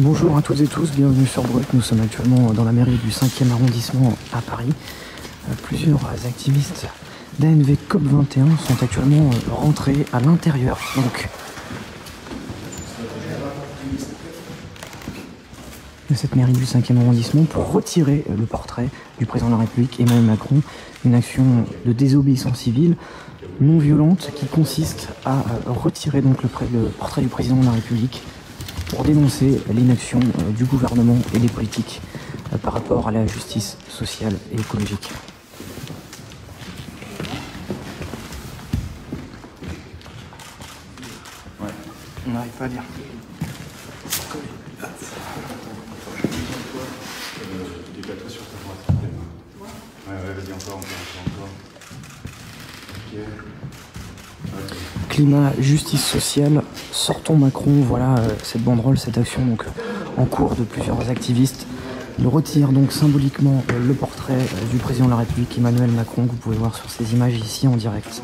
Bonjour à toutes et tous, bienvenue sur Brut. Nous sommes actuellement dans la mairie du 5e arrondissement à Paris. Plusieurs activistes d'ANV COP21 sont actuellement rentrés à l'intérieur. Donc, de cette mairie du 5e arrondissement pour retirer le portrait du président de la République Emmanuel Macron, une action de désobéissance civile non violente qui consiste à retirer donc le portrait du président de la République pour dénoncer l'inaction du gouvernement et des politiques par rapport à la justice sociale et écologique. Ouais, on n'arrive pas à lire. Décale-toi sur ta droite. Ouais, vas-y, encore. Ok. Climat, justice sociale, sortons Macron, voilà cette banderole, cette action donc en cours de plusieurs activistes. Ils retirent donc symboliquement le portrait du président de la République Emmanuel Macron, que vous pouvez voir sur ces images ici en direct.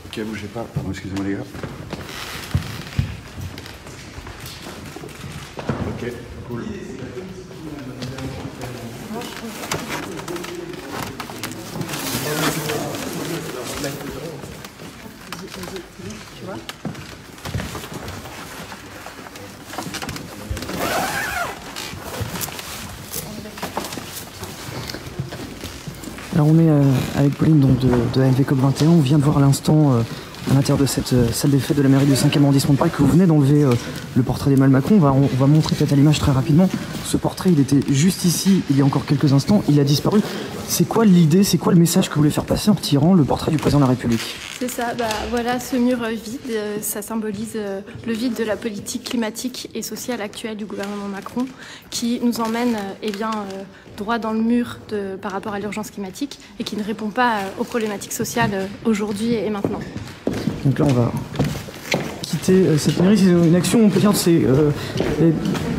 Ok, bougez pas. Pardon, excusez-moi les gars. Ok, cool. Tu vois ? Alors on est avec Pauline donc de ANV COP21, on vient de voir à l'instant à l'intérieur de cette salle des fêtes de la mairie du 5e arrondissement de Paris que vous venez d'enlever le portrait d'Emmanuel Macron. On va montrer peut-être à l'image très rapidement. Ce portrait, il était juste ici il y a encore quelques instants, il a disparu. C'est quoi l'idée, c'est quoi le message que vous voulez faire passer en retirant le portrait du président de la République ? C'est ça, voilà, ce mur vide, ça symbolise le vide de la politique climatique et sociale actuelle du gouvernement Macron qui nous emmène droit dans le mur par rapport à l'urgence climatique et qui ne répond pas aux problématiques sociales aujourd'hui et maintenant. Donc là on va quitter cette mairie, c'est une action, on peut dire, c'est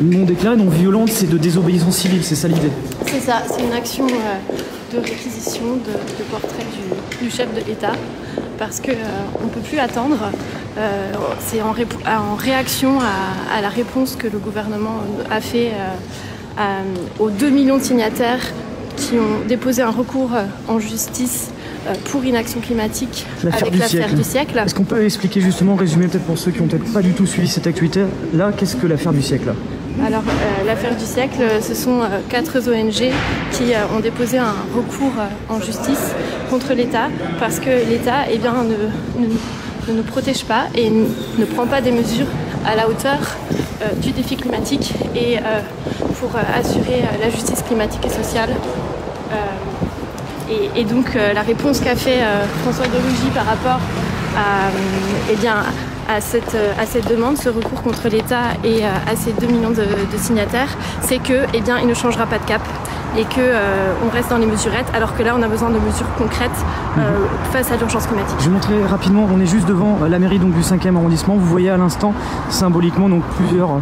non déclarée, non violente, c'est de désobéissance civile, c'est ça l'idée ? C'est ça, c'est une action de réquisition de portrait du chef de l'État parce qu'on ne peut plus attendre. C'est en réaction à la réponse que le gouvernement a fait aux 2 millions de signataires qui ont déposé un recours en justice pour inaction climatique avec l'affaire du siècle. Est-ce qu'on peut expliquer justement, résumer peut-être pour ceux qui n'ont peut-être pas du tout suivi cette actualité, là, qu'est-ce que l'affaire du siècle ? Alors, l'affaire du siècle, ce sont 4 ONG qui ont déposé un recours en justice contre l'État parce que l'État ne nous protège pas et ne prend pas des mesures à la hauteur du défi climatique et pour assurer la justice climatique et sociale. Et donc la réponse qu'a fait François de Rugy par rapport à cette demande, ce recours contre l'État et à ces 2 millions de signataires, c'est que il ne changera pas de cap et qu'on reste dans les mesurettes, alors que là on a besoin de mesures concrètes face à l'urgence climatique. Je vais montrer rapidement, on est juste devant la mairie donc, du 5e arrondissement. Vous voyez à l'instant, symboliquement, donc, plusieurs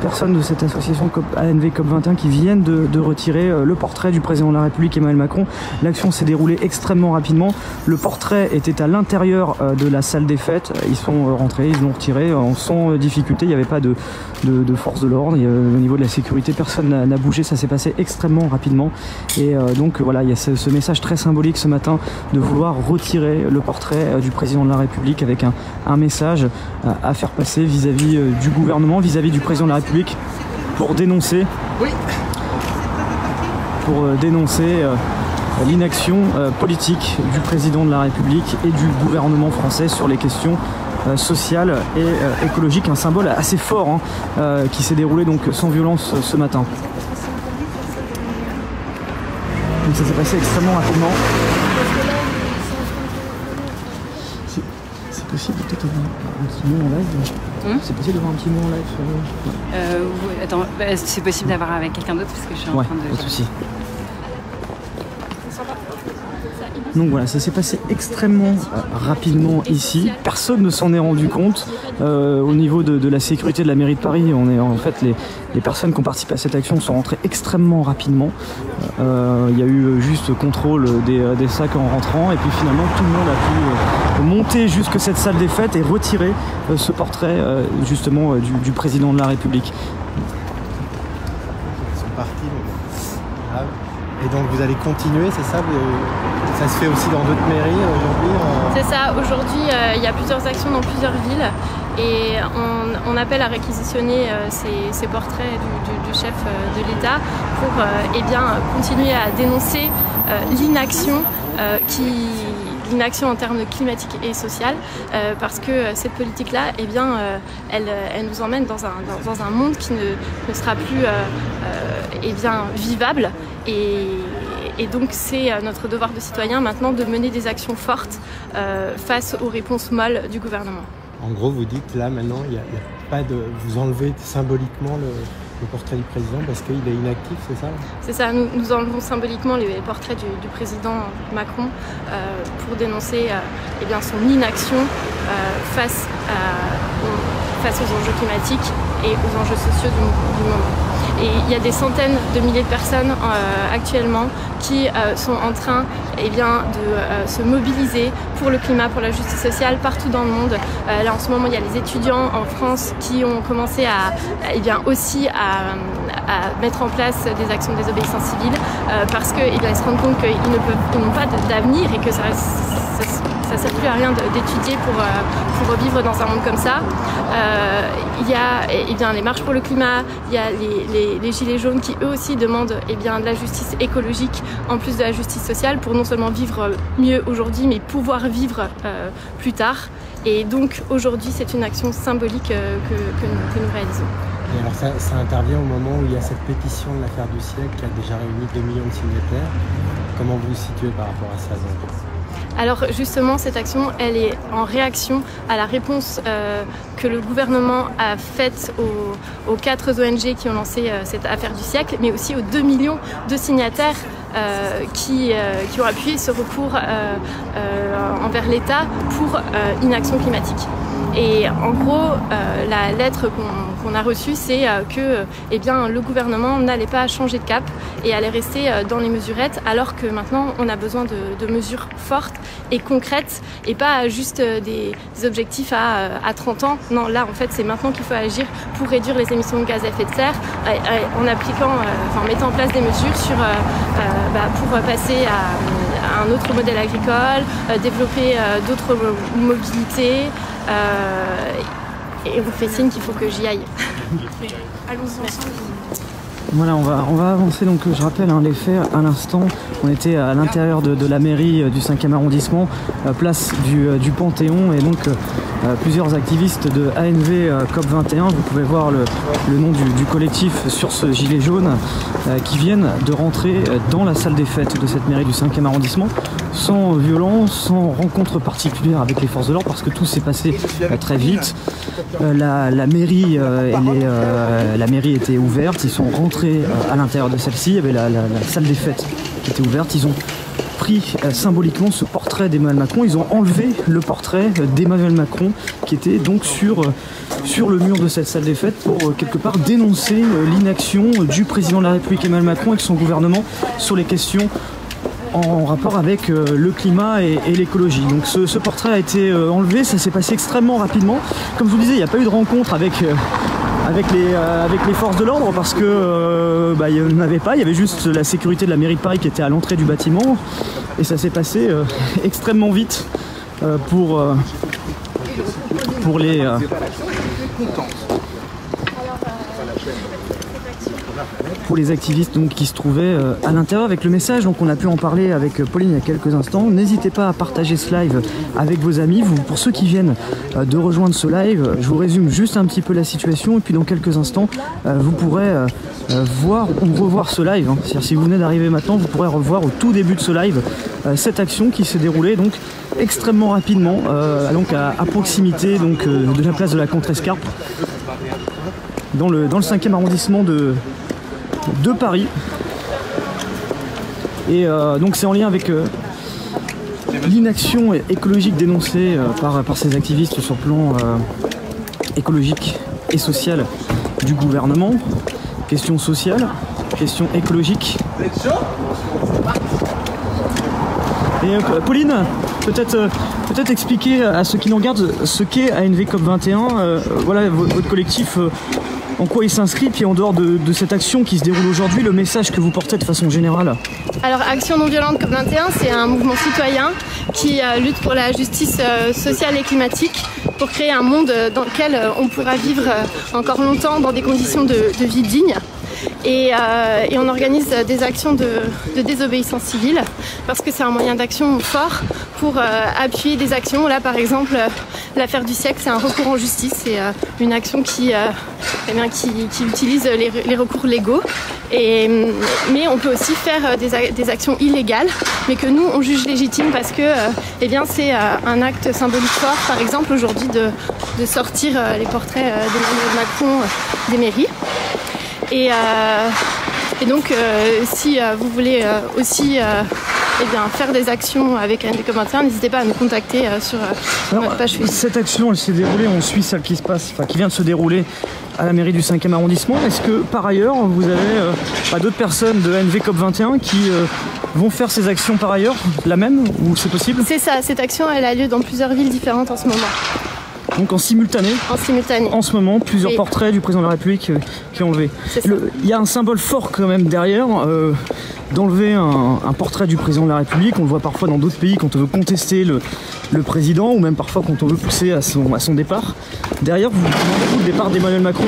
personnes de cette association ANV COP21 qui viennent de retirer le portrait du président de la République Emmanuel Macron. L'action s'est déroulée extrêmement rapidement. Le portrait était à l'intérieur de la salle des fêtes. Ils sont rentrés, ils l'ont retiré sans difficulté. Il n'y avait pas de force de l'ordre. Au niveau de la sécurité, personne n'a bougé. Ça s'est passé extrêmement rapidement. Et donc voilà, il y a ce message très symbolique ce matin de vouloir retirer le portrait du président de la République avec un message à faire passer vis-à-vis du gouvernement, vis-à-vis du président de la République pour dénoncer, l'inaction politique du président de la République et du gouvernement français sur les questions sociales et écologiques. Un symbole assez fort qui s'est déroulé donc sans violence ce matin. Donc ça s'est passé extrêmement rapidement. C'est possible peut-être un petit mot en live C'est possible d'avoir un petit mot en live Oui, attends, c'est possible d'avoir avec quelqu'un d'autre parce que je suis en train de... pas de souci. Donc voilà, ça s'est passé extrêmement rapidement ici. Personne ne s'en est rendu compte. Au niveau de la sécurité de la mairie de Paris, en fait, les personnes qui ont participé à cette action sont rentrées extrêmement rapidement. Il y a eu juste contrôle des sacs en rentrant, et puis finalement tout le monde a pu monter jusque cette salle des fêtes et retirer ce portrait justement du président de la République. Ils sont partis. Ah. Et donc vous allez continuer, c'est ça? Ça se fait aussi dans d'autres mairies aujourd'hui? C'est ça, aujourd'hui il y a plusieurs actions dans plusieurs villes et on appelle à réquisitionner ces portraits du chef de l'État pour eh bien, continuer à dénoncer l'inaction l'inaction en termes climatiques et sociales, parce que cette politique-là, eh bien, elle nous emmène dans un monde qui ne sera plus eh bien, vivable. Et donc c'est notre devoir de citoyen maintenant de mener des actions fortes face aux réponses molles du gouvernement. En gros, vous dites là maintenant, il n'y a pas de... Vous enlevez symboliquement le portrait du président parce qu'il est inactif, c'est ça? C'est ça, nous enlevons symboliquement les portraits du président Macron pour dénoncer eh bien, son inaction face aux enjeux climatiques et aux enjeux sociaux du moment. Et il y a des centaines de milliers de personnes actuellement qui sont en train eh bien, de se mobiliser pour le climat, pour la justice sociale partout dans le monde. Là en ce moment il y a les étudiants en France qui ont commencé eh bien, aussi à mettre en place des actions de désobéissance civile parce qu'ils se rendent compte qu'ils n'ont pas d'avenir et que ça ne sert plus à rien d'étudier pour vivre dans un monde comme ça. Il y a eh bien, les marches pour le climat, il y a les gilets jaunes qui eux aussi demandent eh bien, de la justice écologique en plus de la justice sociale pour non seulement vivre mieux aujourd'hui mais pouvoir vivre plus tard. Et donc aujourd'hui c'est une action symbolique que nous réalisons. Et alors ça intervient au moment où il y a cette pétition de l'affaire du siècle qui a déjà réuni 2 millions de signataires. Comment vous vous situez par rapport à ça donc? Alors justement, cette action, elle est en réaction à la réponse que le gouvernement a faite aux 4 ONG qui ont lancé cette affaire du siècle, mais aussi aux 2 millions de signataires qui ont appuyé ce recours envers l'État pour inaction climatique. Et en gros, la lettre qu'on a reçue, c'est que eh bien, le gouvernement n'allait pas changer de cap et allait rester dans les mesurettes, alors que maintenant on a besoin de mesures fortes et concrètes et pas juste des objectifs à 30 ans. Non, là en fait c'est maintenant qu'il faut agir pour réduire les émissions de gaz à effet de serre en appliquant, en mettant en place des mesures pour passer à un autre modèle agricole, développer d'autres mobilités. Et on me fait signe qu'il faut que j'y aille. Allons-y ensemble. Voilà, on va avancer. Donc je rappelle les faits à l'instant. On était à l'intérieur de la mairie du 5e arrondissement, place du Panthéon, et donc plusieurs activistes de ANV COP21, vous pouvez voir le nom du collectif sur ce gilet jaune, qui viennent de rentrer dans la salle des fêtes de cette mairie du 5e arrondissement, sans violence, sans rencontre particulière avec les forces de l'ordre, parce que tout s'est passé très vite. La mairie était ouverte, ils sont rentrés à l'intérieur de celle-ci, il y avait la salle des fêtes qui était ouverte, ils ont pris symboliquement ce portrait d'Emmanuel Macron, ils ont enlevé le portrait d'Emmanuel Macron qui était donc sur le mur de cette salle des fêtes pour quelque part dénoncer l'inaction du président de la République Emmanuel Macron et de son gouvernement sur les questions en rapport avec le climat et l'écologie. Donc ce portrait a été enlevé, ça s'est passé extrêmement rapidement. Comme je vous disais, il n'y a pas eu de rencontre avec les forces de l'ordre parce que il n'y en avait pas, il y avait juste la sécurité de la mairie de Paris qui était à l'entrée du bâtiment et ça s'est passé extrêmement vite pour les activistes donc, qui se trouvaient à l'intérieur avec le message. Donc on a pu en parler avec Pauline il y a quelques instants. N'hésitez pas à partager ce live avec vos amis. Pour ceux qui viennent de rejoindre ce live, je vous résume juste un petit peu la situation et puis dans quelques instants vous pourrez revoir ce live. C'est-à-dire si vous venez d'arriver maintenant, vous pourrez revoir au tout début de ce live cette action qui s'est déroulée donc extrêmement rapidement donc à proximité donc, de la place de la Contrescarpe dans le 5e arrondissement de Paris. Et donc c'est en lien avec l'inaction écologique dénoncée par ces activistes sur le plan écologique et social du gouvernement. Question sociale, question écologique. Et Pauline, peut-être expliquer à ceux qui nous regardent ce qu'est ANV COP21, voilà votre collectif, en quoi il s'inscrit, puis en dehors de cette action qui se déroule aujourd'hui, le message que vous portez de façon générale. Alors Action non violente COP21, c'est un mouvement citoyen qui lutte pour la justice sociale et climatique, pour créer un monde dans lequel on pourra vivre encore longtemps dans des conditions de vie dignes. Et on organise des actions de désobéissance civile parce que c'est un moyen d'action fort pour appuyer des actions. Là par exemple, l'affaire du siècle, c'est un recours en justice, c'est une action qui utilise les recours légaux. Mais on peut aussi faire des actions illégales, mais que nous on juge légitimes parce que c'est un acte symbolique fort, par exemple aujourd'hui de sortir les portraits d'Emmanuel Macron des mairies. Et donc si vous voulez aussi faire des actions avec ANV COP21, n'hésitez pas à nous contacter sur notre page Facebook. Cette action, elle s'est déroulée, on suit celle qui vient de se dérouler à la mairie du 5e arrondissement. Est-ce que par ailleurs vous avez d'autres personnes de ANV COP21 qui vont faire ces actions par ailleurs, la même, ou c'est possible? C'est ça, cette action elle a lieu dans plusieurs villes différentes en ce moment. Donc en simultané. En ce moment, plusieurs portraits du président de la République qui ont levé. Il y a un symbole fort quand même derrière, d'enlever un portrait du président de la République. On le voit parfois dans d'autres pays quand on veut contester le président, ou même parfois quand on veut pousser à son départ. Derrière, vous demandez le départ d'Emmanuel Macron.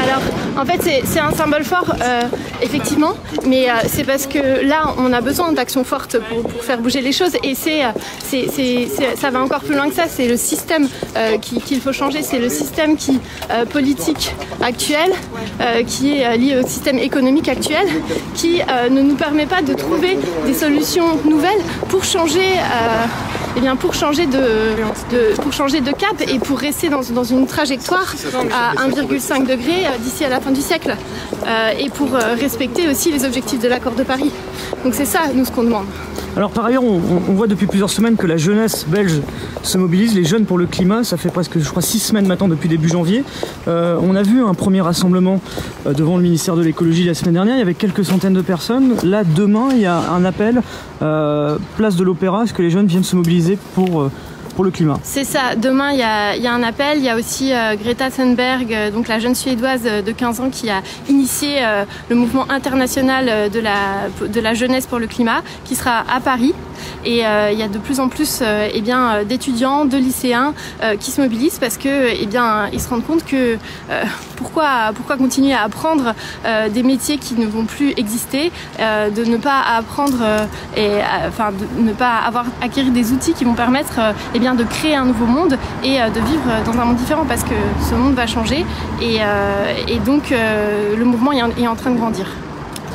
Alors, en fait, c'est un symbole fort, effectivement, mais c'est parce que là, on a besoin d'actions fortes pour faire bouger les choses, et ça va encore plus loin que ça. C'est le système qu'il faut changer, c'est le système politique actuel, qui est lié au système économique actuel, qui ne nous permet pas de trouver des solutions nouvelles pour changer. Pour changer de cap et pour rester dans une trajectoire à 1,5 degré d'ici à la fin du siècle et pour respecter aussi les objectifs de l'accord de Paris. Donc c'est ça, nous, ce qu'on demande. Alors par ailleurs, on voit depuis plusieurs semaines que la jeunesse belge se mobilise, les jeunes pour le climat. Ça fait presque, je crois, 6 semaines maintenant depuis début janvier. On a vu un premier rassemblement devant le ministère de l'écologie la semaine dernière. Il y avait quelques centaines de personnes. Là, demain, il y a un appel, place de l'Opéra, est-ce que les jeunes viennent se mobiliser pour le climat? C'est ça, demain il y a un appel, il y a aussi Greta Thunberg, donc la jeune Suédoise de 15 ans qui a initié le mouvement international de la jeunesse pour le climat, qui sera à Paris. Et il y a de plus en plus d'étudiants, de lycéens qui se mobilisent parce que ils se rendent compte que pourquoi continuer à apprendre des métiers qui ne vont plus exister, de ne pas apprendre de ne pas acquérir des outils qui vont permettre de créer un nouveau monde et de vivre dans un monde différent, parce que ce monde va changer et donc le mouvement est en train de grandir.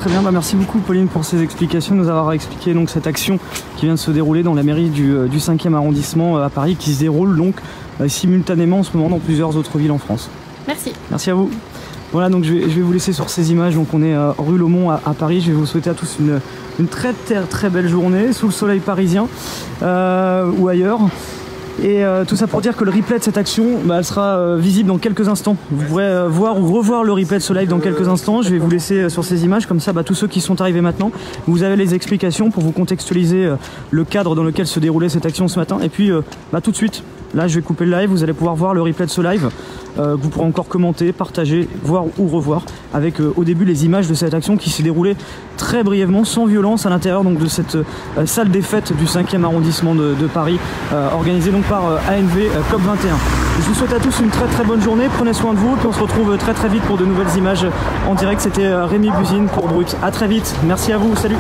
Très bien, merci beaucoup Pauline pour ces explications, nous avoir expliqué donc cette action qui vient de se dérouler dans la mairie du 5e arrondissement à Paris, qui se déroule donc simultanément en ce moment dans plusieurs autres villes en France. Merci. Merci à vous. Voilà, donc je vais vous laisser sur ces images. Donc on est rue Laumont à Paris. Je vais vous souhaiter à tous une très belle journée sous le soleil parisien ou ailleurs. Et tout ça pour dire que le replay de cette action, elle sera visible dans quelques instants. Vous pourrez voir ou revoir le replay de ce live dans quelques instants. Je vais vous laisser sur ces images, comme ça tous ceux qui sont arrivés maintenant, vous avez les explications pour vous contextualiser le cadre dans lequel se déroulait cette action ce matin. Et puis tout de suite, là je vais couper le live, vous allez pouvoir voir le replay de ce live. Vous pourrez encore commenter, partager, voir ou revoir avec au début les images de cette action qui s'est déroulée très brièvement, sans violence, à l'intérieur donc de cette salle des fêtes du 5e arrondissement de Paris, organisée donc par ANV COP21. Je vous souhaite à tous une très bonne journée, prenez soin de vous, et puis on se retrouve très vite pour de nouvelles images en direct. C'était Rémi Buzine pour Brut. À très vite, merci à vous, salut.